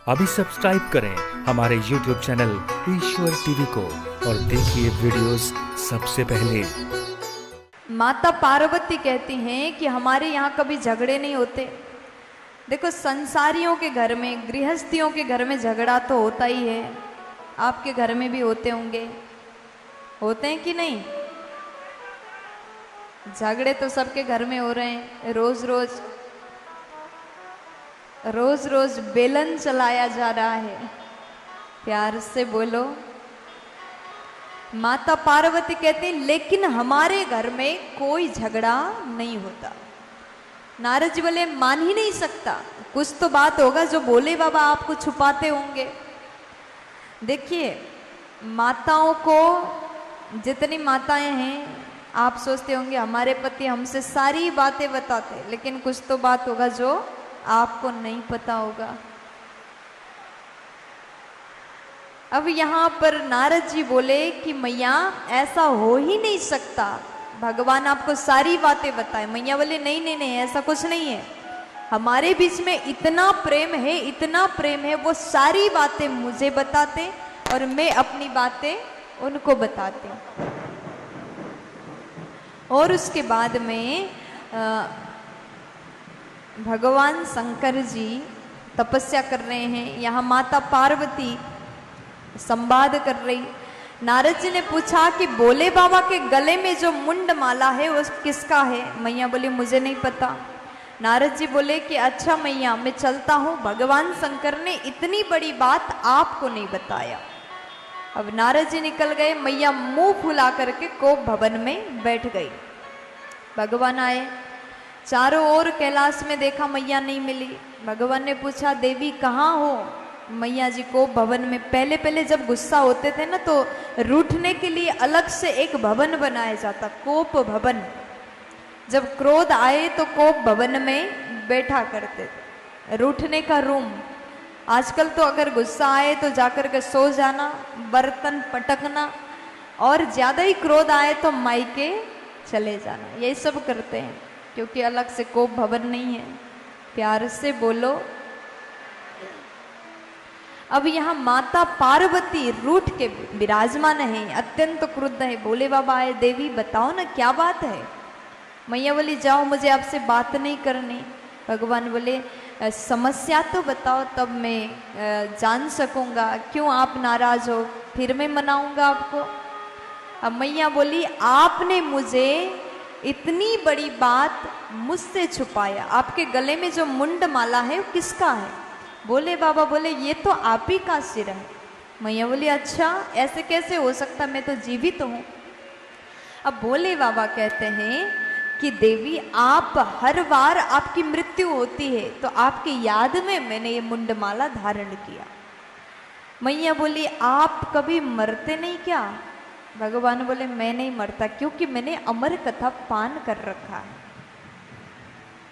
अभी सब्सक्राइब करें हमारे YouTube चैनल ईश्वर टीवी को और देखिए वीडियोस सबसे पहले। माता पार्वती कहती हैं कि हमारे यहाँ कभी झगड़े नहीं होते। देखो, संसारियों के घर में, गृहस्थियों के घर में झगड़ा तो होता ही है। आपके घर में भी होते होंगे, होते हैं कि नहीं? झगड़े तो सबके घर में हो रहे हैं। रोज रोज बेलन चलाया जा रहा है। प्यार से बोलो। माता पार्वती कहती, लेकिन हमारे घर में कोई झगड़ा नहीं होता। नारद जी बोले, मान ही नहीं सकता, कुछ तो बात होगा जो भोले बाबा आपको छुपाते होंगे। देखिए, माताओं को, जितनी माताएं हैं, आप सोचते होंगे हमारे पति हमसे सारी बातें बताते, लेकिन कुछ तो बात होगा जो आपको नहीं पता होगा। अब यहाँ पर नारद जी बोले कि मैया ऐसा हो ही नहीं सकता, भगवान आपको सारी बातें बताए। मैया बोले, नहीं नहीं नहीं, ऐसा कुछ नहीं है। हमारे बीच में इतना प्रेम है, इतना प्रेम है, वो सारी बातें मुझे बताते और मैं अपनी बातें उनको बताती हूँ। और उसके बाद में भगवान शंकर जी तपस्या कर रहे हैं, यहाँ माता पार्वती संवाद कर रही। नारद जी ने पूछा कि भोले बाबा के गले में जो मुंड माला है वो किसका है? मैया बोली, मुझे नहीं पता। नारद जी बोले कि अच्छा मैया, मैं चलता हूँ, भगवान शंकर ने इतनी बड़ी बात आपको नहीं बताया। अब नारद जी निकल गए। मैया मुंह फुला करके कोप भवन में बैठ गई। भगवान आए, चारों ओर कैलाश में देखा, मैया नहीं मिली। भगवान ने पूछा, देवी कहाँ हो? मैया जी को भवन में, पहले जब गुस्सा होते थे ना, तो रूठने के लिए अलग से एक भवन बनाया जाता, कोप भवन। जब क्रोध आए तो कोप भवन में बैठा करते थे, रूठने का रूम। आजकल तो अगर गुस्सा आए तो जाकर के सो जाना, बर्तन पटकना, और ज्यादा ही क्रोध आए तो मायके चले जाना, यही सब करते हैं, क्योंकि अलग से कोप भवन नहीं है। प्यार से बोलो। अब यहाँ माता पार्वती रूठ के विराजमान है, अत्यंत क्रुद्ध है। भोले बाबा आए, देवी बताओ ना क्या बात है? मैया बोली, जाओ, मुझे आपसे बात नहीं करनी। भगवान बोले, समस्या तो बताओ, तब मैं जान सकूंगा। क्यों आप नाराज हो? फिर मैं मनाऊंगा आपको। अब मैया बोली, आपने मुझे इतनी बड़ी बात मुझसे छुपाया, आपके गले में जो मुंड माला है वो किसका है? भोले बाबा बोले, ये तो आप ही का सिर है। मैया बोली, अच्छा, ऐसे कैसे हो सकता, मैं तो जीवित हूँ। अब भोले बाबा कहते हैं कि देवी, आप हर बार आपकी मृत्यु होती है तो आपकी याद में मैंने ये मुंडमाला धारण किया। मैया बोली, आप कभी मरते नहीं क्या? भगवान बोले, मैं नहीं मरता, क्योंकि मैंने अमर कथा पान कर रखा है।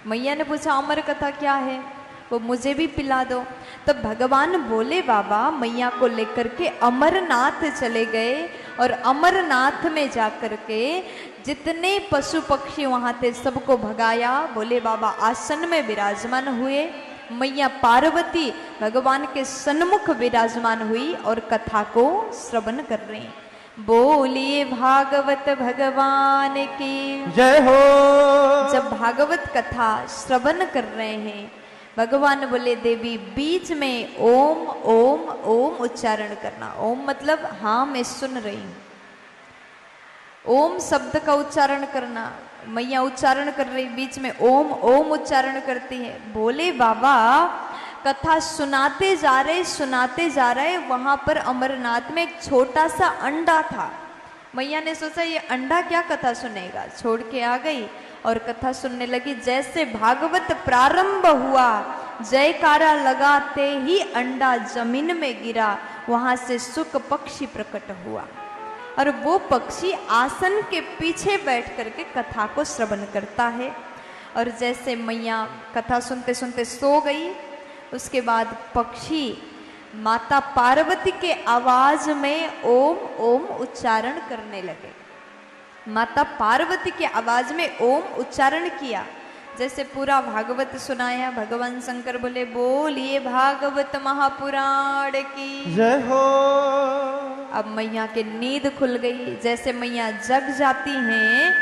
मैया ने पूछा, अमर कथा क्या है? वो मुझे भी पिला दो। तब भगवान भोले बाबा मैया को लेकर के अमरनाथ चले गए, और अमरनाथ में जाकर के जितने पशु पक्षी वहां थे सबको भगाया। भोले बाबा आसन में विराजमान हुए, मैया पार्वती भगवान के सन्मुख विराजमान हुई और कथा को श्रवण कर रही हैं। बोलिए भागवत भगवान की जय हो। जब भागवत कथा श्रवण कर रहे हैं, भगवान बोले, देवी बीच में ओम ओम ओम उच्चारण करना। ओम मतलब हाँ, मैं सुन रही हूं। ओम शब्द का उच्चारण करना। मैया उच्चारण कर रही, बीच में ओम ओम उच्चारण करती है। भोले बाबा कथा सुनाते जा रहे। वहां पर अमरनाथ में एक छोटा सा अंडा था। मैया ने सोचा, ये अंडा क्या कथा सुनेगा, छोड़ के आ गई और कथा सुनने लगी। जैसे भागवत प्रारंभ हुआ, जयकारा लगाते ही अंडा जमीन में गिरा। वहां से शुक पक्षी प्रकट हुआ, और वो पक्षी आसन के पीछे बैठ करके कथा को श्रवण करता है। और जैसे मैया कथा सुनते सुनते सो गई, उसके बाद पक्षी माता पार्वती के आवाज में ओम ओम उच्चारण करने लगे। माता पार्वती की आवाज में ओम उच्चारण किया। जैसे पूरा भागवत सुनाया, भगवान शंकर बोले बोलिए भागवत महापुराण की जय हो। अब मैया की नींद खुल गई। जैसे मैया जग जाती हैं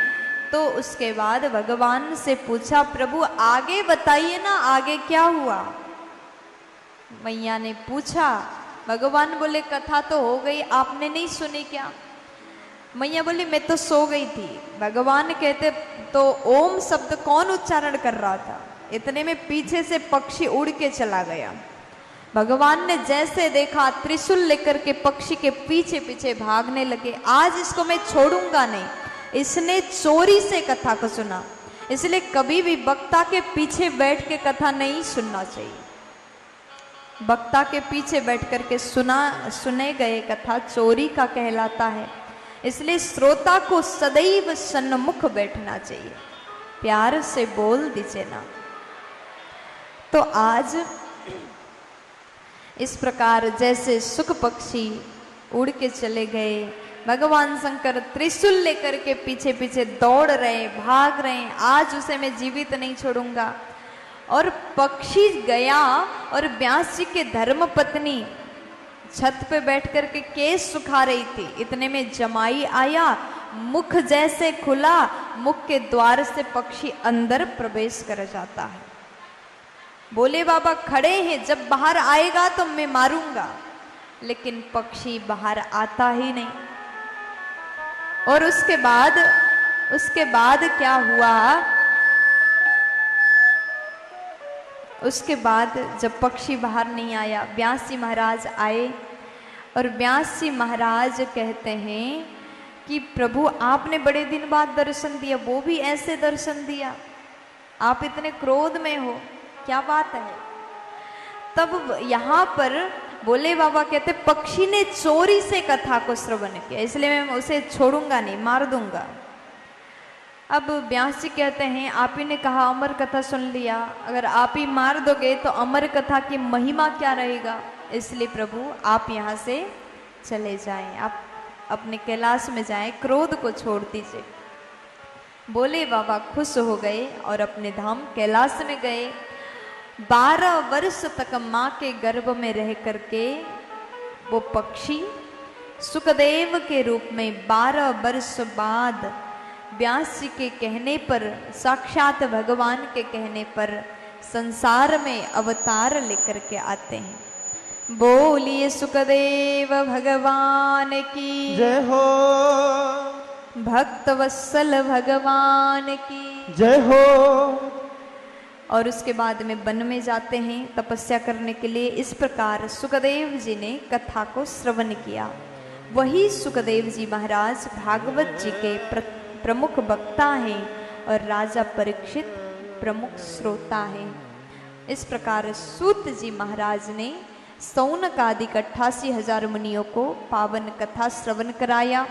तो उसके बाद भगवान से पूछा, प्रभु आगे बताइए ना, आगे क्या हुआ। मैया ने पूछा, भगवान बोले कथा तो हो गई, आपने नहीं सुनी क्या। मैया बोली मैं तो सो गई थी। भगवान कहते तो ओम शब्द कौन उच्चारण कर रहा था। इतने में पीछे से पक्षी उड़ के चला गया। भगवान ने जैसे देखा त्रिशूल लेकर के पक्षी के पीछे पीछे भागने लगे। आज इसको मैं छोड़ूंगा नहीं। इसने चोरी से कथा को सुना, इसलिए कभी भी वक्ता के पीछे बैठ के कथा नहीं सुनना चाहिए। वक्ता के पीछे बैठ करके सुने गए कथा चोरी का कहलाता है। इसलिए श्रोता को सदैव सन्मुख बैठना चाहिए, प्यार से बोल दीजिए ना। तो आज इस प्रकार जैसे सुख पक्षी उड़ के चले गए, भगवान शंकर त्रिशूल लेकर के पीछे पीछे दौड़ रहे, भाग रहे, आज उसे मैं जीवित नहीं छोड़ूंगा। और पक्षी गया और व्यास जी के धर्म पत्नी छत पे बैठ करके केस सुखा रही थी। इतने में जमाई आया, मुख जैसे खुला, मुख के द्वार से पक्षी अंदर प्रवेश कर जाता है। बोले बाबा खड़े हैं, जब बाहर आएगा तो मैं मारूंगा, लेकिन पक्षी बाहर आता ही नहीं। और उसके बाद क्या हुआ, उसके बाद जब पक्षी बाहर नहीं आया, व्यास जी महाराज आए और व्यास जी महाराज कहते हैं कि प्रभु आपने बड़े दिन बाद दर्शन दिया, वो भी ऐसे दर्शन दिया, आप इतने क्रोध में हो, क्या बात है। तब यहाँ पर बोले बाबा कहते पक्षी ने चोरी से कथा को श्रवण किया, इसलिए मैं उसे छोड़ूंगा नहीं, मार दूंगा। अब व्यास जी कहते हैं आप ही ने कहा अमर कथा सुन लिया, अगर आप ही मार दोगे तो अमर कथा की महिमा क्या रहेगा। इसलिए प्रभु आप यहाँ से चले जाएं, आप अपने कैलाश में जाएं, क्रोध को छोड़ दीजिए। बोले बाबा खुश हो गए और अपने धाम कैलाश में गए। 12 वर्ष तक माँ के गर्भ में रह करके वो पक्षी सुखदेव के रूप में 12 वर्ष बाद व्यास जी के कहने पर, साक्षात भगवान के कहने पर संसार में अवतार लेकर के आते हैं। बोलिए सुखदेव भगवान की जय हो। भक्त वत्सल भगवान की जय हो। और उसके बाद में वन में जाते हैं तपस्या करने के लिए। इस प्रकार सुखदेव जी ने कथा को श्रवण किया। वही सुखदेव जी महाराज भागवत जी के प्रमुख वक्ता हैं और राजा परीक्षित प्रमुख श्रोता हैं। इस प्रकार सूत जी महाराज ने सौनक आदि 88,000 मुनियों को पावन कथा श्रवण कराया।